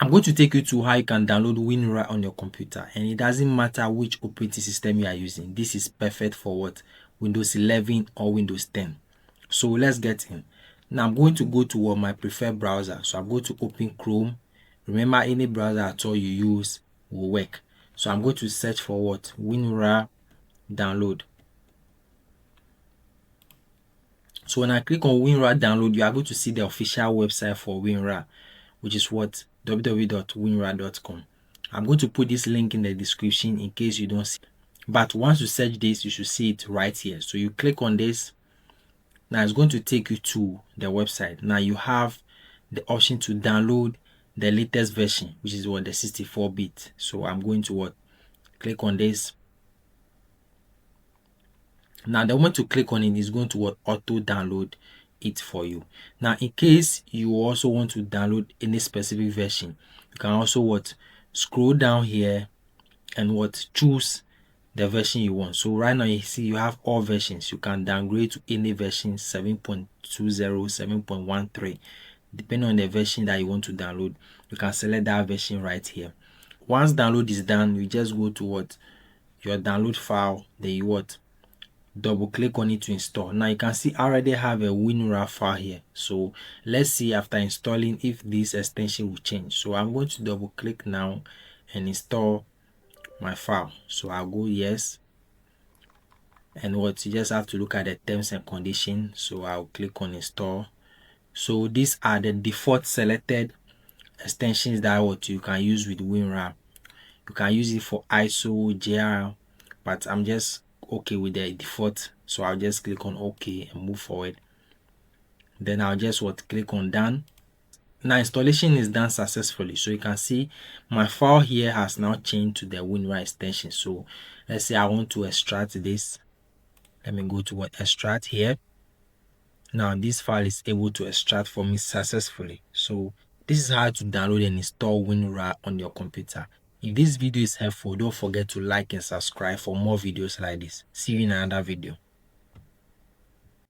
I'm going to take you to how you can download WinRAR on your computer, and it doesn't matter which operating system you are using. This is perfect for what? Windows 11 or Windows 10. So let's get in. Now I'm going to go to my preferred browser. So I'm going to open Chrome. Remember, any browser at all you use will work. So I'm going to search for what? WinRAR download. So when I click on WinRAR download, you are going to see the official website for WinRAR, which is what? www.winrar.com. I'm going to put this link in the description in case you don't see it. But once you search this, you should see it right here. So you click on this. Now it's going to take you to the website. Now you have the option to download the latest version, which is what? The 64-bit. So I'm going to what? Click on this. Now the moment to click on it is going to what? Auto download it for you. Now in case you also want to download any specific version, you can also what? Scroll down here and what? Choose the version you want. So right now you see you have all versions. You can downgrade to any version, 7.20, 7.13, depending on the version that you want to download. You can select that version right here. Once download is done, you just go to what? Your download file, then you what? Double click on it to install. Now you can see I already have a WinRAR file here. So let's see after installing if this extension will change. So I'm going to double click now and install my file. So I'll go yes, and what? You just have to look at the terms and conditions. So I'll click on install. So these are the default selected extensions that what you can use with WinRAR. You can use it for ISO, JR, but I'm just okay with the default. So I'll just click on OK and move forward. Then I'll just what? Click on done. Now installation is done successfully. So you can see my file here has now changed to the WinRAR extension. So let's say I want to extract this. Let me go to what? Extract here. Now this file is able to extract for me successfully. So this is how to download and install WinRAR on your computer. If this video is helpful, don't forget to like and subscribe for more videos like this. See you in another video.